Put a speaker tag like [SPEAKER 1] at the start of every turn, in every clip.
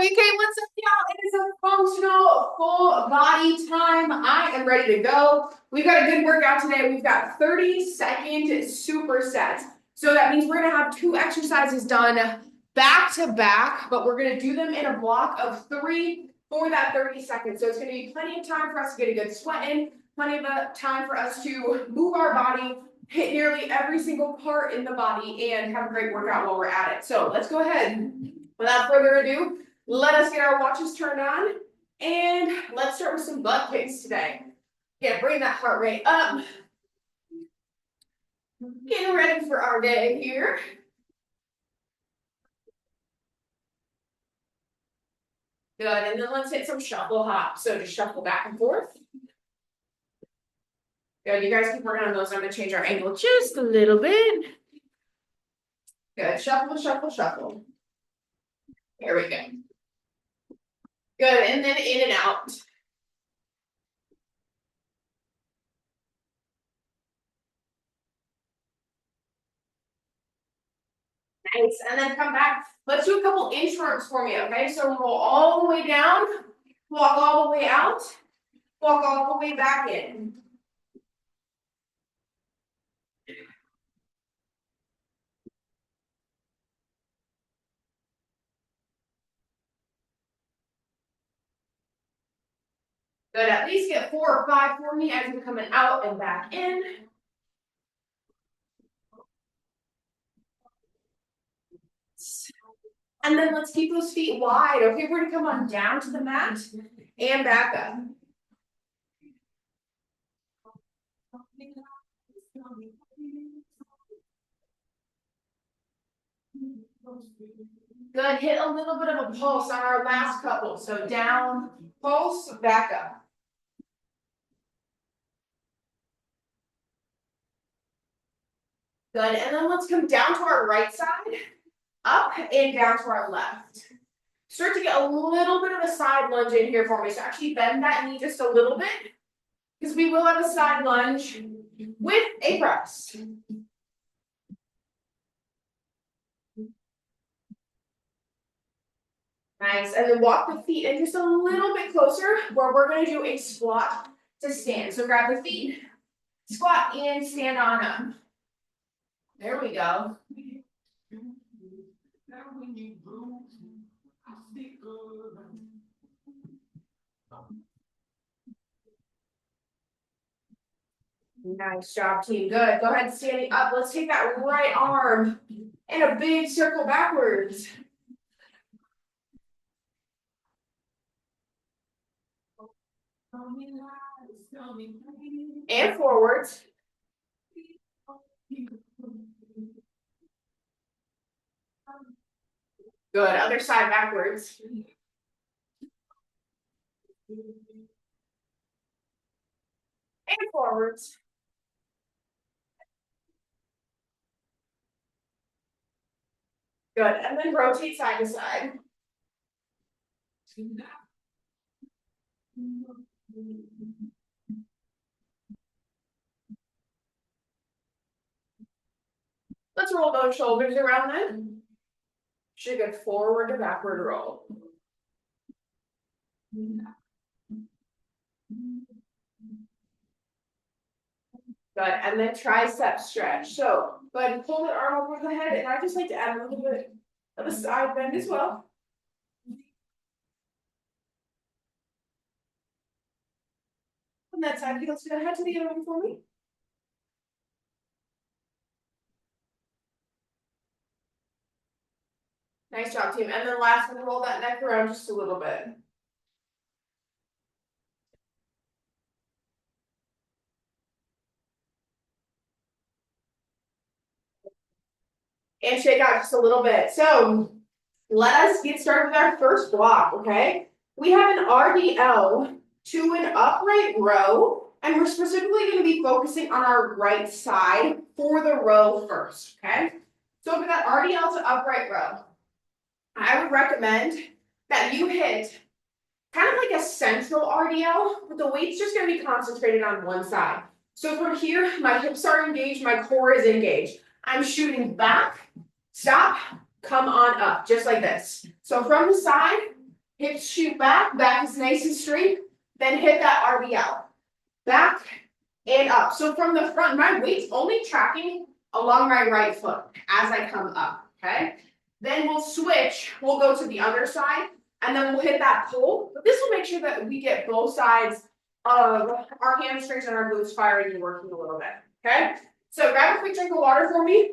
[SPEAKER 1] Okay, what's up, y'all? It is a functional full body time. I am ready to go. We've got a good workout today. We've got 30-second supersets. So that means we're gonna have 2 exercises done back to back, but we're gonna do them in a block of 3 for that 30 seconds. So it's gonna be plenty of time for us to get a good sweat in, plenty of time for us to move our body, hit nearly every single part in the body, and have a great workout while we're at it. So let's go ahead. Without further ado, let us get our watches turned on, and let's start with some butt kicks today. Yeah, bring that heart rate up. Getting ready for our day here. Good, and then let's hit some shuffle hops. So just shuffle back and forth. Good, you guys keep working on those. I'm gonna change our angle just a little bit. Good, shuffle, shuffle, shuffle. Here we go. Good, and then in and out. Nice, and then come back. Let's do a couple inchworms for me, okay? So roll all the way down, walk all the way out, walk all the way back in. Good, at least get 4 or 5 for me as you're coming out and back in. And then let's keep those feet wide. Okay, we're gonna come on down to the mat and back up. Good, hit a little bit of a pulse on our last couple. So down, pulse, back up. Good, and then let's come down to our right side, up and down to our left. Start to get a little bit of a side lunge in here for me. So actually bend that knee just a little bit, because we will have a side lunge with a press. Nice, and then walk the feet in just a little bit closer, where we're gonna do a squat to stand. So grab the feet, squat, and stand on up. There we go. Nice job, team. Good. Go ahead, standing up. Let's take that right arm in a big circle backwards. And forwards. Good. Other side backwards. And forwards. Good. And then rotate side to side. Let's roll those shoulders around then. Should go forward to backward roll. Good, and then tricep stretch. So go ahead and pull the arm over the head, and I just like to add a little bit of a side bend as well. On that side, let's go ahead to the other one for me. Nice job, team. And then last one, roll that neck around just a little bit. And shake out just a little bit. So let us get started with our first block, okay? We have an RDL to an upright row, and we're specifically going to be focusing on our right side for the row first, okay? So for that RDL to upright row, I would recommend that you hit kind of like a central RDL, but the weight's just going to be concentrated on one side. So from here, my hips are engaged, my core is engaged. I'm shooting back, stop, come on up, just like this. So from the side, Hips shoot back, back is nice and straight. Then hit that RDL. Back and up. So from the front, my weight's only tracking along my right foot as I come up, okay? Then we'll switch, we'll go to the other side, and then we'll hit that pull. But this will make sure that we get both sides of our hamstrings and our glutes firing and working a little bit, okay? So grab a quick drink of water for me,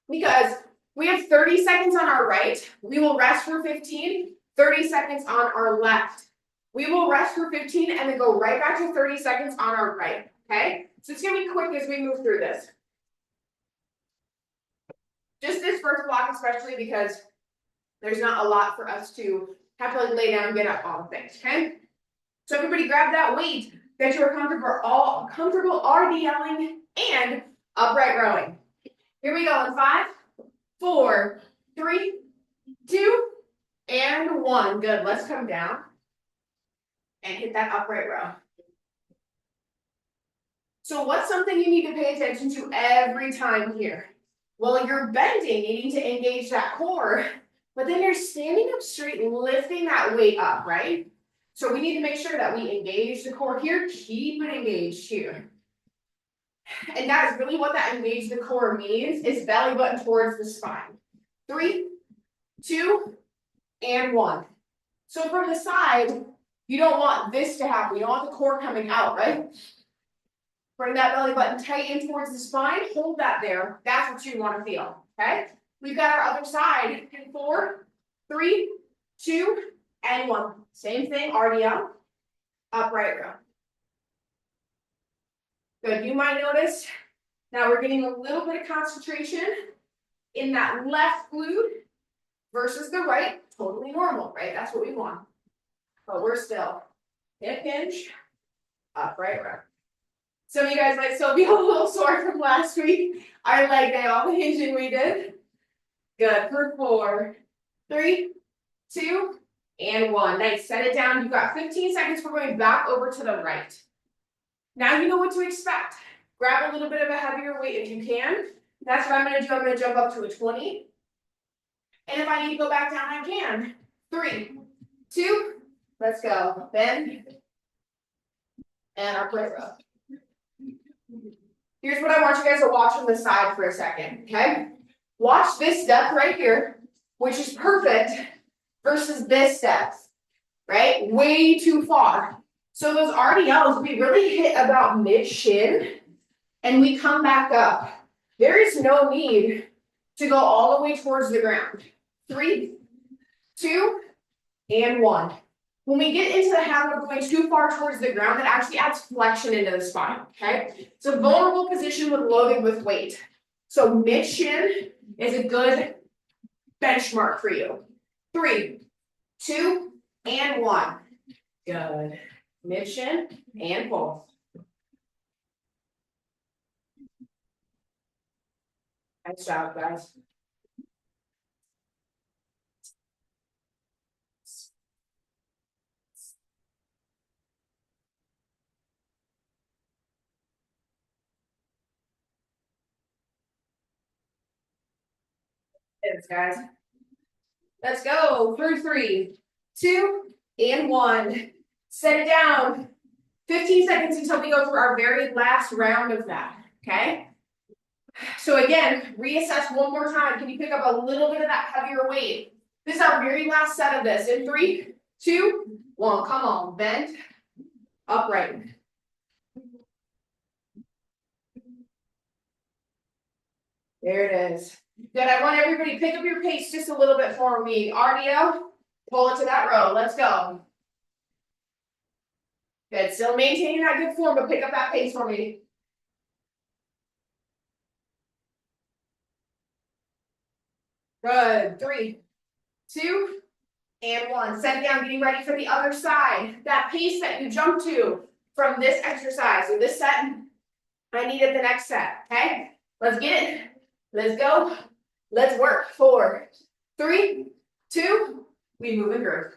[SPEAKER 1] because we have 30 seconds on our right. We will rest for 15, 30 seconds on our left. We will rest for 15 and then go right back to 30 seconds on our right, okay? So it's gonna be quick as we move through this. Just this first block especially, because there's not a lot for us to have to like lay down and get up on things, okay? So everybody grab that weight that you are comfortable RDLing and upright rowing. Here we go in 5, 4, 3, 2, and 1. Good, let's come down and hit that upright row. So what's something you need to pay attention to every time here? Well, you're bending, you need to engage that core, but then you're standing up straight and lifting that weight up, right? So we need to make sure that we engage the core here, keep it engaged here. And that is really what that engage the core means, is belly button towards the spine. 3, 2, and 1. So from the side, you don't want this to happen. You don't want the core coming out, right? Bring that belly button tight in towards the spine. Hold that there. That's what you want to feel, okay? We've got our other side in 4, 3, 2, and 1. Same thing, RDL, upright row. Good, you might notice now we're getting a little bit of concentration in that left glute versus the right. Totally normal, right? That's what we want. But we're still hip hinge, upright row. Some of you guys might still be a little sore from last week. Our leg day, all the hinging we did. Good, for 4, 3, 2, and 1. Nice, set it down. You've got 15 seconds for going back over to the right. Now you know what to expect. Grab a little bit of a heavier weight if you can. That's what I'm gonna do. I'm gonna jump up to a 20. And if I need to go back down, I can. 3, 2, let's go. Bend. And upright row. Here's what I want you guys to watch from the side for a second, okay? Watch this step right here, which is perfect, versus this step, right? Way too far. So those RDLs, we really hit about mid-shin, and we come back up. There is no need to go all the way towards the ground. 3, 2, and 1. When we get into the habit of going too far towards the ground, that actually adds flexion into the spine, okay? It's a vulnerable position with loaded with weight. So mid-shin is a good benchmark for you. 3, 2, and 1. Good. Mid-shin and pull. Nice job, guys. Thanks, guys. Let's go. Through 3, 2, and 1. Set it down. 15 seconds until we go through our very last round of that, okay? So again, reassess one more time. Can you pick up a little bit of that heavier weight? This is our very last set of this. In 3, 2, 1. Come on, bend, upright. There it is. Good, I want everybody to pick up your pace just a little bit for me. RDL, pull it to that row. Let's go. Good, still maintaining that good form, but pick up that pace for me. Good, 3, 2, and 1. Set it down, getting ready for the other side. That pace that you jump to from this exercise or this set, I need it the next set, okay? Let's get it. Let's go. Let's work. 4, 3, 2, we move and groove.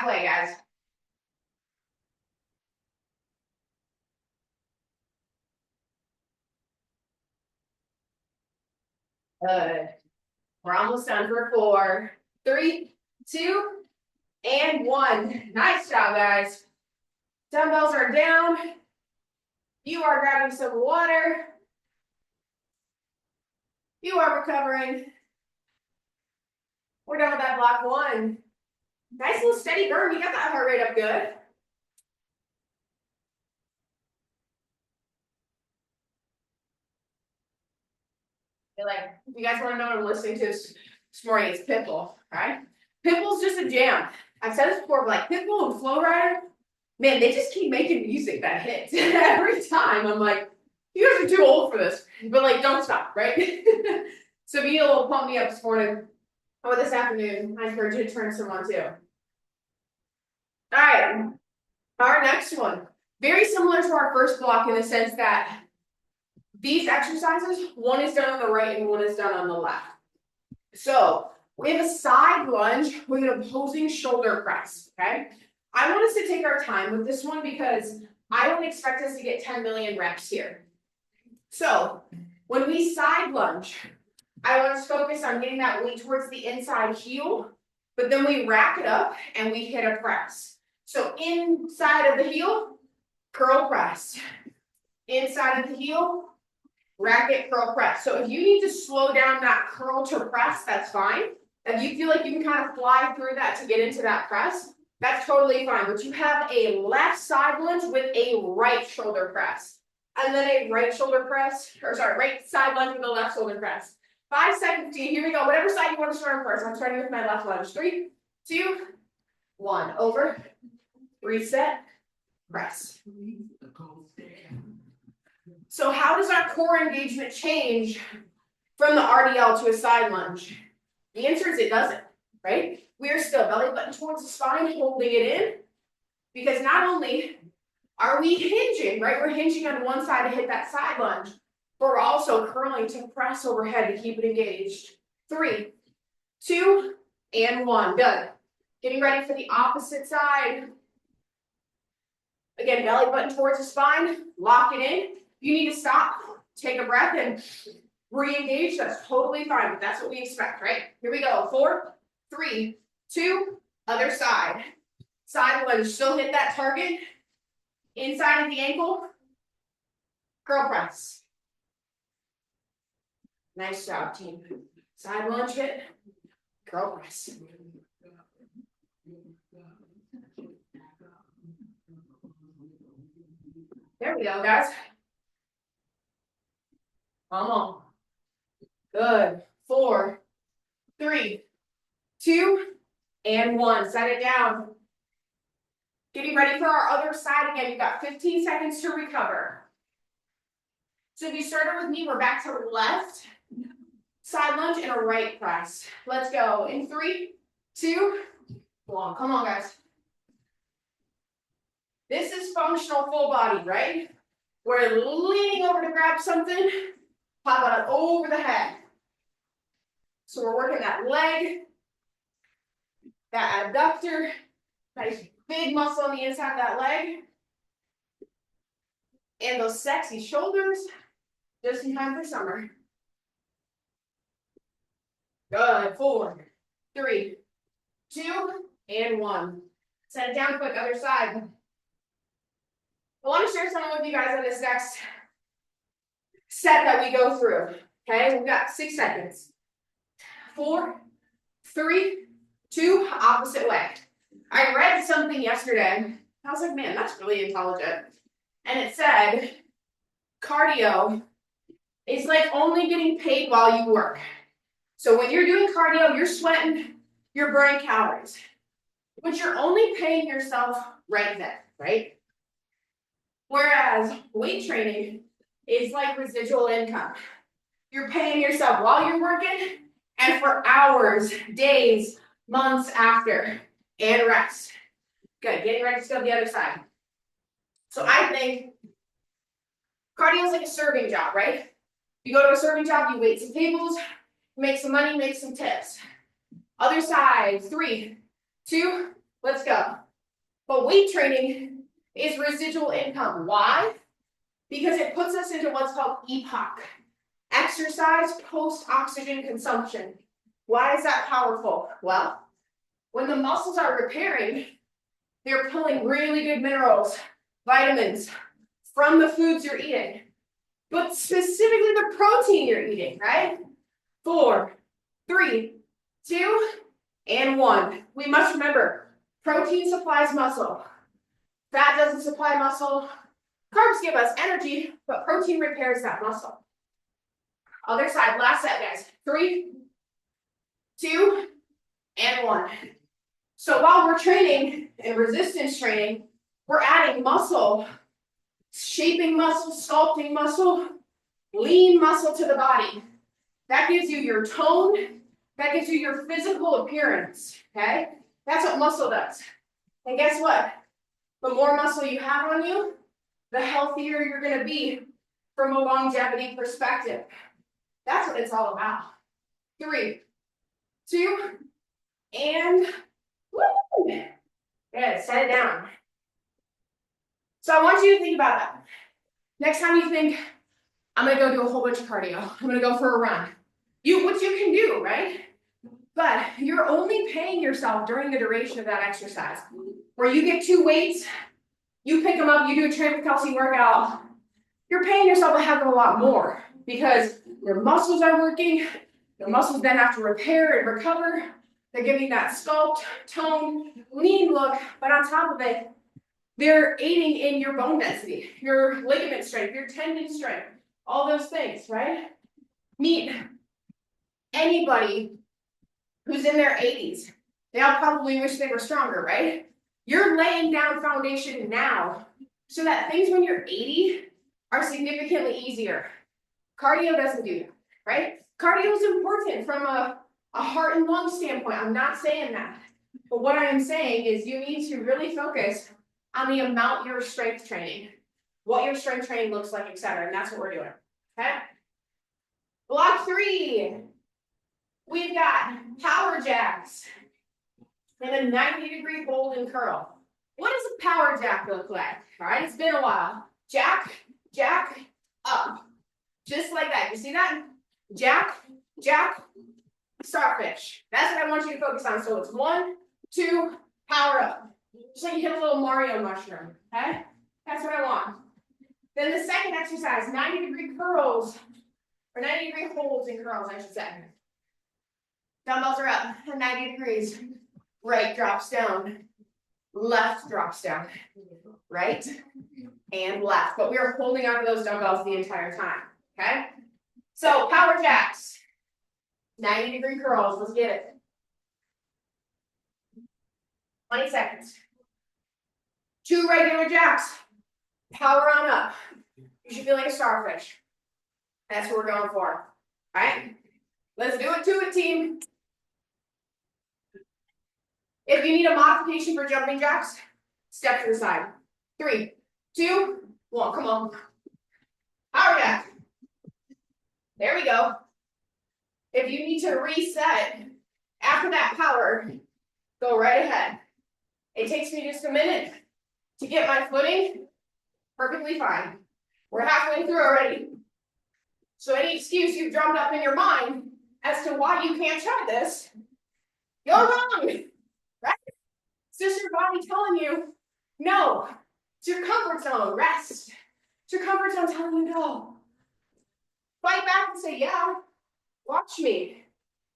[SPEAKER 1] halfway, guys. Good. We're almost done for 4, 3, 2, and 1. Nice job, guys. Dumbbells are down. You are grabbing some water. You are recovering. We're done with that block 1. Nice little steady burn. You got that heart rate up good. Like, if you guys want to know what I'm listening to this morning, it's Pitbull, right? Pitbull's just a jam. I've said this before, but like Pitbull and Flow Rider, man, they just keep making music that hits every time. I'm like, you guys are too old for this, but like, don't stop, right? So if you need a little pump me up this morning or this afternoon, I encourage you to turn some on too. All right, our next one, very similar to our first block in the sense that these exercises, one is done on the right and one is done on the left. So we have a side lunge with an opposing shoulder press, okay? I want us to take our time with this one because I don't expect us to get 10 million reps here. So when we side lunge, I want us to focus on getting that weight towards the inside heel, but then we rack it up and we hit a press. So inside of the heel, curl press. Inside of the heel, rack it, curl press. So if you need to slow down that curl to press, that's fine. If you feel like you can kind of fly through that to get into that press, that's totally fine. But you have a left side lunge with a right shoulder press. And then a right shoulder press, or sorry, right side lunge with a left shoulder press. 5 seconds, team. Here we go. Whatever side you want to start on first. I'm starting with my left lunge. 3, 2, 1. Over. Reset. Press. So how does our core engagement change from the RDL to a side lunge? The answer is it doesn't, right? We are still belly button towards the spine, holding it in, because not only are we hinging, right? We're hinging on one side to hit that side lunge, but we're also curling to press overhead to keep it engaged. 3, 2, and 1. Good. Getting ready for the opposite side. Again, belly button towards the spine, lock it in. You need to stop, take a breath, and re-engage. That's totally fine, but that's what we expect, right? Here we go. 4, 3, 2, other side. Side lunge, still hit that target. Inside of the ankle, curl press. Nice job, team. Side lunge hit, curl press. There we go, guys. Come on. Good. 4, 3, 2, and 1. Set it down. Getting ready for our other side again. You've got 15 seconds to recover. So if you started with me, we're back to left side lunge and a right press. Let's go. In 3, 2, 1. Come on, guys. This is functional full body, right? We're leaning over to grab something, pop it up over the head. So we're working that leg, that abductor, nice big muscle on the inside of that leg, and those sexy shoulders, just in time for summer. Good. 4, 3, 2, and 1. Set it down quick, other side. I want to share something with you guys on this next set that we go through. Okay, we've got 6 seconds. 4, 3, 2, opposite way. I read something yesterday. I was like, man, that's really intelligent. And it said, cardio is like only getting paid while you work. So when you're doing cardio, you're sweating, you're burning calories. But you're only paying yourself right then, right? Whereas weight training is like residual income. You're paying yourself while you're working and for hours, days, months after, and rest. Good, getting ready to go to the other side. So I think cardio is like a serving job, right? You go to a serving job, you wait some tables, make some money, make some tips. Other side, 3, 2, Let's go. But weight training is residual income. Why? Because it puts us into what's called EPOC, exercise post-oxygen consumption. Why is that powerful? Well, when the muscles are repairing, they're pulling really good minerals, vitamins from the foods you're eating, but specifically the protein you're eating, right? 4, 3, 2, and 1. We must remember, protein supplies muscle. Fat doesn't supply muscle. Carbs give us energy, but protein repairs that muscle. Other side, last set, guys. 3, 2, and 1. So while we're training in resistance training, we're adding muscle, shaping muscle, sculpting muscle, lean muscle to the body. That gives you your tone, that gives you your physical appearance, okay? That's what muscle does. And guess what? The more muscle you have on you, the healthier you're gonna be from a longevity perspective. That's what it's all about. 3, 2, and woo! Good, set it down. So I want you to think about that. Next time you think, I'm gonna go do a whole bunch of cardio, I'm gonna go for a run. What you can do, right? But you're only paying yourself during the duration of that exercise. Where you get 2 weights, you pick them up, you do a train with Kelsey workout, you're paying yourself a heck of a lot more because your muscles are working, the muscles then have to repair and recover. They're giving that sculpt, tone, lean look, but on top of it, they're aiding in your bone density, your ligament strength, your tendon strength, all those things, right? Meet anybody who's in their 80s. They all probably wish they were stronger, right? You're laying down foundation now so that things when you're 80 are significantly easier. Cardio doesn't do that, right? Cardio is important from a heart and lung standpoint. I'm not saying that. But what I am saying is you need to really focus on the amount you're strength training, what your strength training looks like, et cetera. And that's what we're doing, okay? Block 3. We've got power jacks and a 90-degree hold and curl. What does a power jack look like? All right, it's been a while. Jack, jack, up. Just like that. You see that? Jack, jack, starfish. That's what I want you to focus on. So it's 1, 2, power up. Just like you hit a little Mario mushroom, okay? That's what I want. Then the second exercise, 90-degree curls, or 90-degree holds and curls, I should say. Dumbbells are up, 90 degrees. Right drops down, left drops down. Right and left. But we are holding onto those dumbbells the entire time, okay? So power jacks, 90-degree curls, let's get it. 20 seconds. 2 regular jacks, power on up. You should feel like a starfish. That's what we're going for, all right? Let's do it, team. If you need a modification for jumping jacks, step to the side. 3, 2, 1, come on. Power jack. There we go. If you need to reset after that power, go right ahead. It takes me just a minute to get my footing. Perfectly fine. We're halfway through already. So any excuse you've drummed up in your mind as to why you can't try this, you're wrong, right? It's just your body telling you, no. It's your comfort zone, rest. It's your comfort zone telling you no. Fight back and say, yeah, watch me.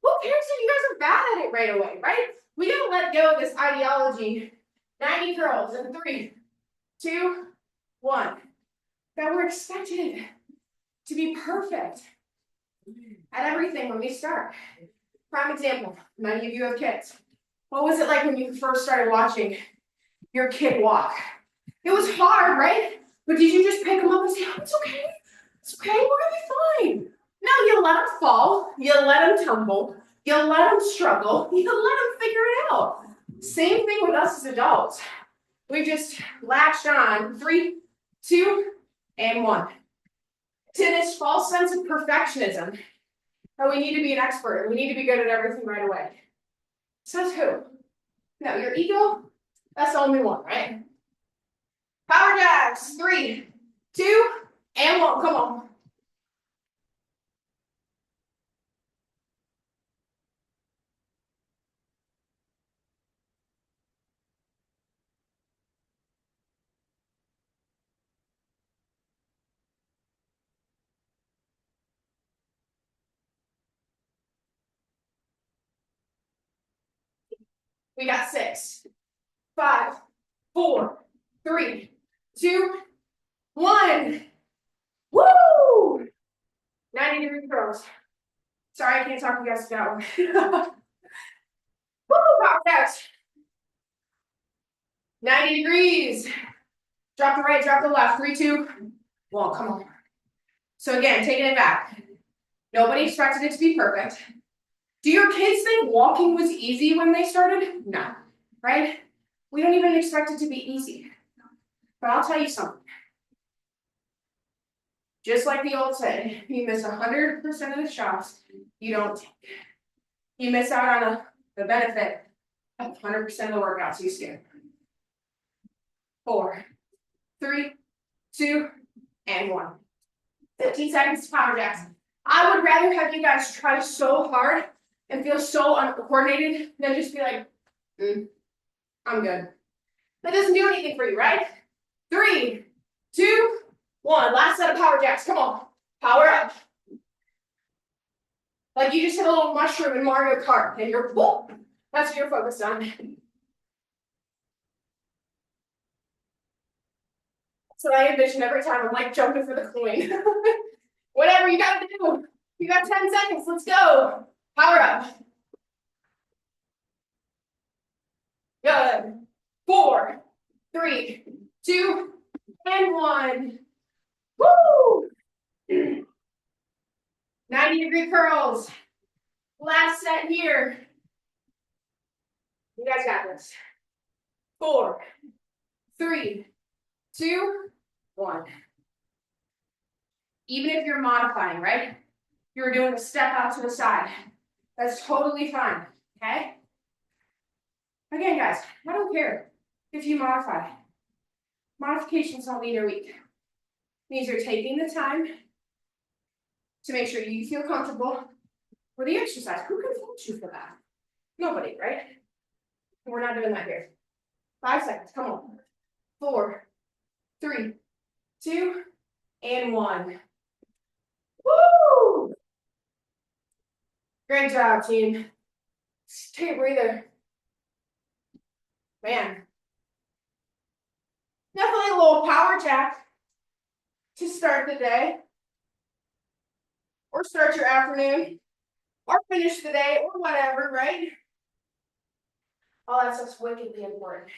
[SPEAKER 1] Who cares if you guys are bad at it right away, right? We gotta let go of this ideology. 90 curls in 3, 2, 1. That we're expected to be perfect at everything when we start. Prime example, many of you have kids. What was it like when you first started watching your kid walk? It was hard, right? But did you just pick them up and say, oh, it's okay. It's okay, we're gonna be fine. No, you let them fall, you let them tumble, you let them struggle, you let them figure it out. Same thing with us as adults. We just latched on 3, 2, and 1. To this false sense of perfectionism, that we need to be an expert, we need to be good at everything right away. Says who? No, your ego That's the only one, right? Power jacks. 3, 2, and 1. Come on. We got 6, 5, 4, 3, 2, 1. Woo! 90-degree curls. Sorry, I can't talk you guys to that one. Woo! Power jacks. 90 degrees. Drop the right, drop the left. 3, 2, 1. Come on. So again, taking it back. Nobody expected it to be perfect. Do your kids think walking was easy when they started? No, right? We don't even expect it to be easy. But I'll tell you something. Just like the old saying, you miss 100% of the shots you don't take. You miss out on the benefit of 100% of the workouts you skip. 4, 3, 2, and 1. 15 seconds to power jacks. I would rather have you guys try so hard and feel so uncoordinated than just be like, I'm good. That doesn't do anything for you, right? 3, 2, 1. Last set of power jacks. Come on. Power up. Like you just hit a little mushroom in Mario Kart and you're, whoop, that's what you're focused on. So I envision every time I'm like jumping for the coin. Whatever you gotta do. You got 10 seconds. Let's go. Power up. Good. 4, 3, 2, and 1. Woo! 90-degree curls. Last set here. You guys got this. 4, 3, 2, 1. Even if you're modifying, right? You're doing a step out to the side. That's totally fine, okay? Again, guys, I don't care if you modify. Modifications don't mean you're weak. It means you're taking the time to make sure you feel comfortable with the exercise. Who can fault you for that? Nobody, right? We're not doing that here. 5 seconds, come on. 4, 3, 2, and 1. Woo! Great job, team. Take a breather. Man. Definitely a little power jack to start the day. Or start your afternoon. Or finish the day, or whatever, right? All that stuff's wickedly important.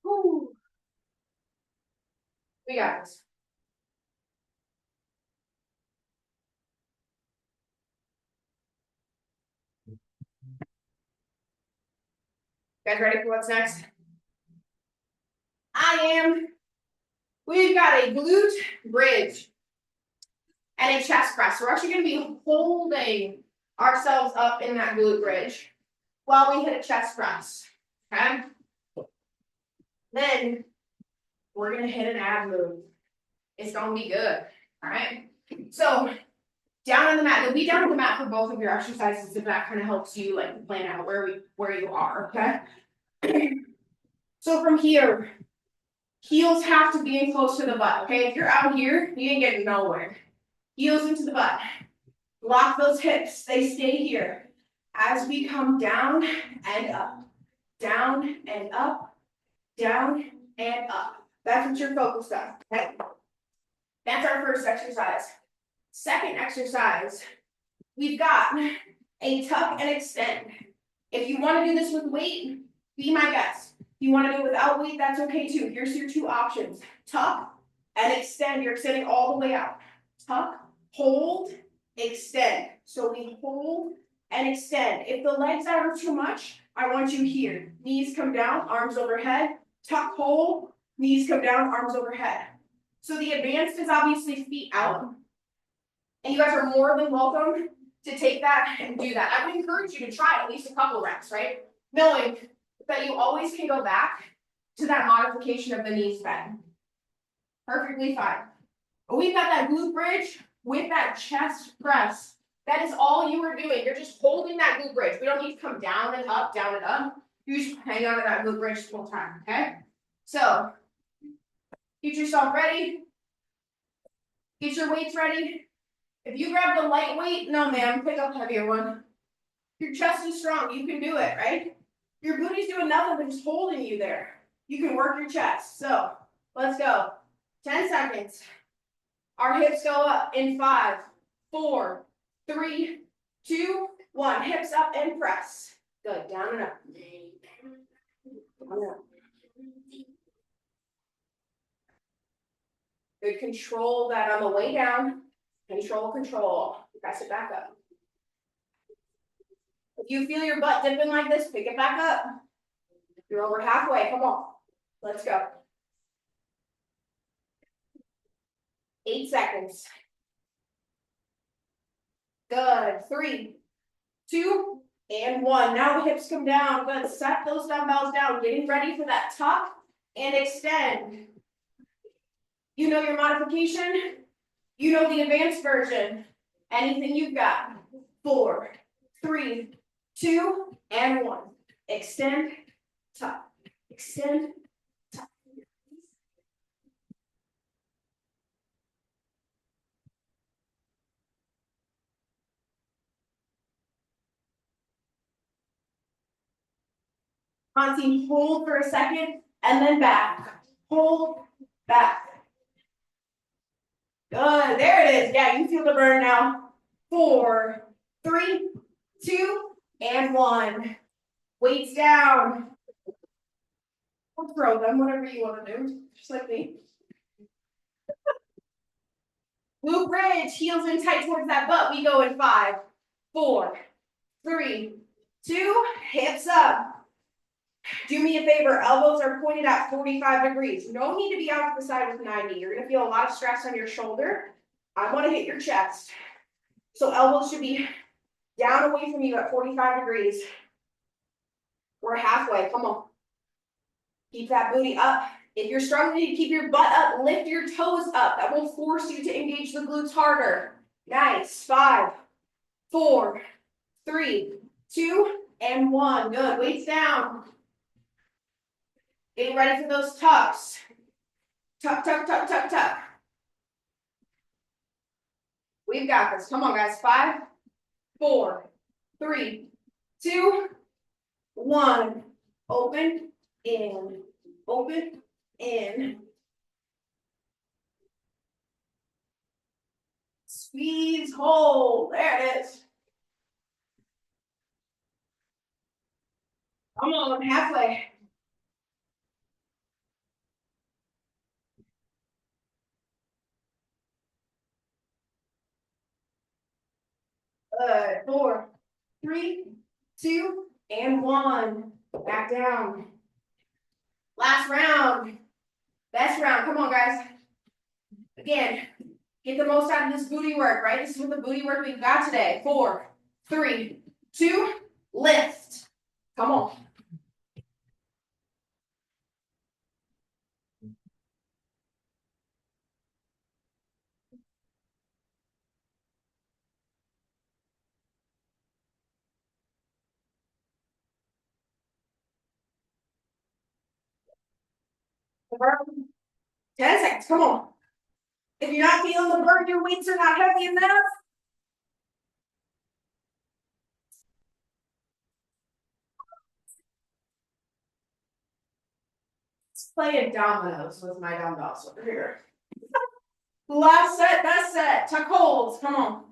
[SPEAKER 1] Woo. We got this. Guys ready for what's next? I am. We've got a glute bridge and a chest press. So we're actually going to be holding ourselves up in that glute bridge while we hit a chest press. Okay? Then we're going to hit an ab move. It's going to be good. All right? So down on the mat. You'll be down on the mat for both of your exercises if that kind of helps you like plan out where you are. Okay? So from here, heels have to be in close to the butt. Okay? If you're out here, you ain't getting nowhere. Heels into the butt. Lock those hips. They stay here. As we come down and up. Down and up. Down and up. That's what you're focused on. Okay? That's our first exercise. Second exercise, we've got a tuck and extend. If you want to do this with weight, be my guest. If you want to do it without weight, that's okay too. Here's your 2 options. Tuck and extend. You're extending all the way out. Tuck, hold, extend. So we hold and extend. If the legs out are too much, I want you here. Knees come down, arms overhead. Tuck, hold, knees come down, arms overhead. So the advanced is obviously feet out. And you guys are more than welcome to take that and do that. I would encourage you to try at least a couple reps, right? Knowing that you always can go back to that modification of the knees bend. Perfectly fine. But we've got that glute bridge with that chest press. That is all you are doing. You're just holding that glute bridge. We don't need to come down and up, down and up. You just hang on to that glute bridge the whole time, okay? So, get yourself ready. Get your weights ready. If you grab the light weight, no ma'am, pick up a heavier one. Your chest is strong, you can do it, right? Your booty's doing nothing but just holding you there. You can work your chest. So, let's go. 10 seconds. Our hips go up in 5, 4, 3, 2, 1. Hips up and press. Good, down and up. Down and up. Good, control that on the way down. Control, control. Press it back up. If you feel your butt dipping like this, pick it back up. You're over halfway, come on. Let's go. 8 seconds. Good, 3, 2, and 1. Now the hips come down. Good, set those dumbbells down. Getting ready for that tuck and extend. You know your modification. You know the advanced version. Anything you've got. 4, 3, 2, and 1. Extend, tuck, extend, tuck. On team, hold for a second, and then back. Hold, back. Good, there it is. Yeah, you feel the burn now. 4, 3, 2, and 1. Weights down. Or throw them, whatever you want to do, just like me. Glute bridge, heels in tight towards that butt. We go in 5, 4, 3, 2, hips up. Do me a favor, elbows are pointed at 45 degrees. No need to be out to the side with 90. You're gonna feel a lot of stress on your shoulder. I wanna hit your chest. So elbows should be down away from you at 45 degrees. We're halfway, come on. Keep that booty up. If you're struggling to keep your butt up, lift your toes up. That will force you to engage the glutes harder. Nice, 5, 4, 3, 2, and 1. Good, weights down. Getting ready for those tucks. Tuck, tuck, tuck, tuck, tuck. We've got this. Come on, guys. 5, 4, 3, 2, 1. Open, in, open, in. Squeeze, hold. There it is. Come on, halfway. Good. 4, 3, 2, and 1. Back down. Last round. Best round. Come on, guys. Again, get the most out of this booty work, right? This is what the booty work we've got today. 4, 3, 2, lift. Come on. Burn. 10 seconds. Come on. If you're not feeling the burn, your weights are not heavy enough. Let's play dominoes with my dumbbells over here. Last set, best set. Tuck holds. Come on.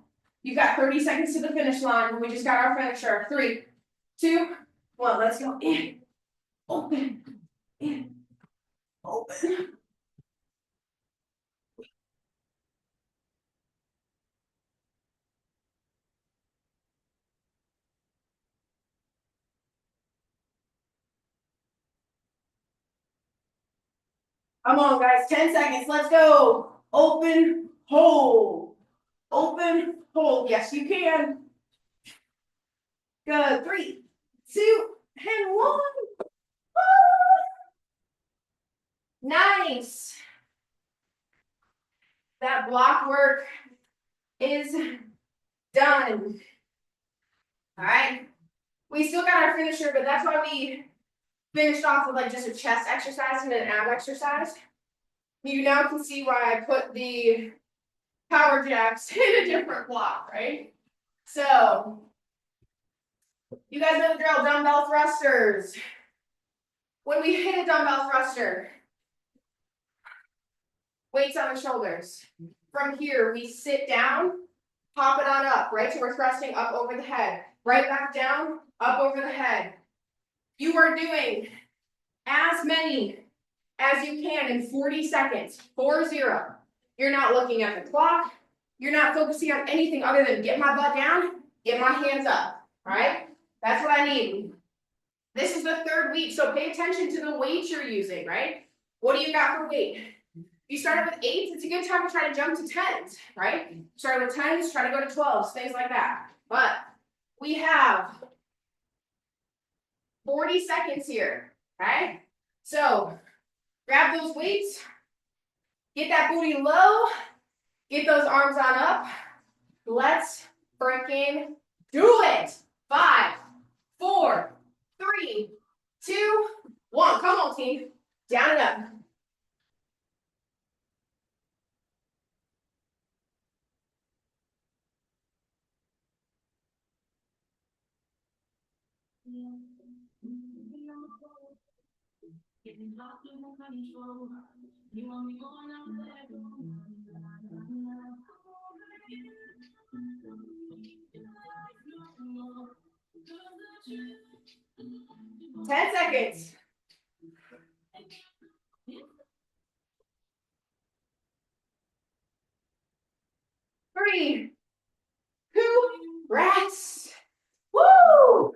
[SPEAKER 1] You've got 30 seconds to the finish line. We just got our finisher. 3, 2, 1. Let's go. In. Open. In. Open. Come on, guys. 10 seconds. Let's go. Open, hold. Open, hold. Yes, you can. Good. 3, 2, and 1. Nice. That block work is done. All right. We still got our finisher, but that's why we finished off with like just a chest exercise and an ab exercise. You now can see why I put the power jacks in a different block, right? So, you guys know the drill, dumbbell thrusters. When we hit a dumbbell thruster, weights on the shoulders. From here, we sit down, pop it on up, right? So we're thrusting up over the head. Right back down, up over the head. You are doing as many as you can in 40 seconds, 40. You're not looking at the clock. You're not focusing on anything other than get my butt down, get my hands up, all right? That's what I need. This is the third week, so pay attention to the weights you're using, right? What do you got for weight? If you started with 8s, it's a good time to try to jump to 10s, right? Start with 10s, try to go to 12s, things like that. But we have 40 seconds here, okay? So grab those weights, get that booty low, get those arms on up. Let's freaking do it. 5, 4, 3, 2, 1. Come on, team. Down and up. Getting lost in control. You want me going out there. 10 seconds. 3, 2, rest. Woo!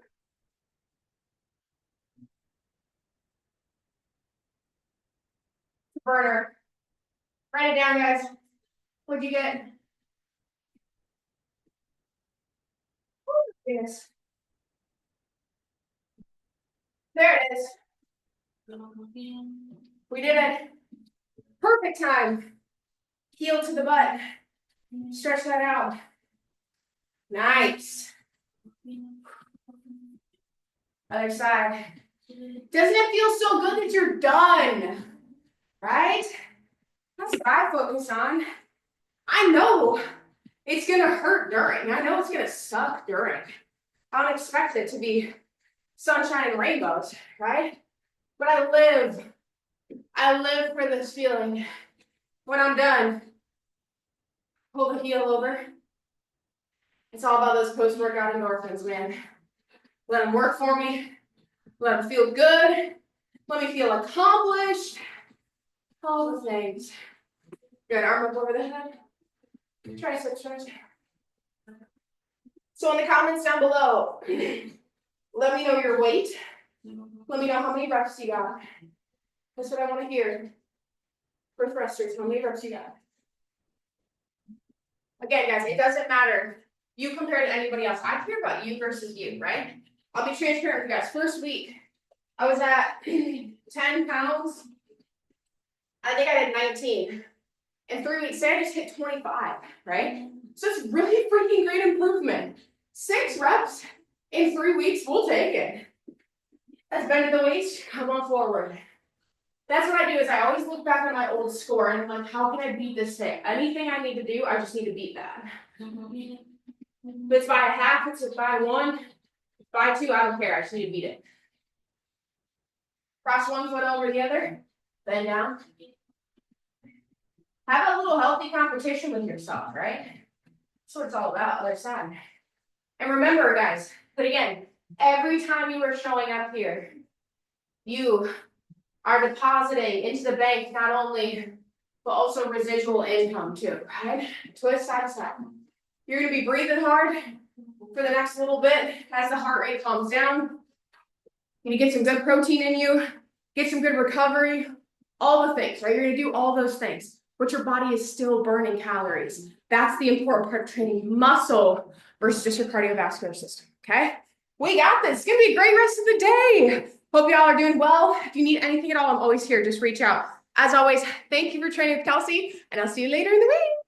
[SPEAKER 1] Burner. Write it down, guys. What'd you get? Yes. There it is. We did it. Perfect time. Heel to the butt. Stretch that out. Nice. Other side. Doesn't it feel so good that you're done? Right? That's what I focus on. I know it's going to hurt during. I know it's going to suck during. I don't expect it to be sunshine and rainbows, right? But I live for this feeling. When I'm done, pull the heel over. It's all about those post-workout endorphins, man. Let them work for me. Let them feel good. Let me feel accomplished. All the things. Good, arm up over the head. Tricep stretch. So in the comments down below, let me know your weight. Let me know how many reps you got. That's what I want to hear. For thrusters, how many reps you got? Again, guys, it doesn't matter. You compare to anybody else. I care about you versus you, right? I'll be transparent with you guys. First week, I was at 10 pounds. I think I did 19. In 3 weeks, say I just hit 25, right? So it's really freaking great improvement. 6 reps in 3 weeks, we'll take it. Let's bend to the waist, come on forward. That's what I do is I always look back at my old score and I'm like, how can I beat this day? Anything I need to do, I just need to beat that. If it's by a half, if it's by 1, by 2, I don't care. I just need to beat it. Cross one foot over the other, bend down. Have a little healthy competition with yourself, right? That's what it's all about, other side. And remember, guys, but again, every time you are showing up here, you are depositing into the bank not only, but also residual income too, right? Twist side to side. You're gonna be breathing hard for the next little bit as the heart rate calms down. You're gonna get some good protein in you, get some good recovery, all the things, right? You're gonna do all those things, but your body is still burning calories. That's the important part of training muscle versus just your cardiovascular system, okay? We got this. It's gonna be a great rest of the day. Hope y'all are doing well. If you need anything at all, I'm always here. Just reach out. As always, thank you for training with Kelsey, and I'll see you later in the week.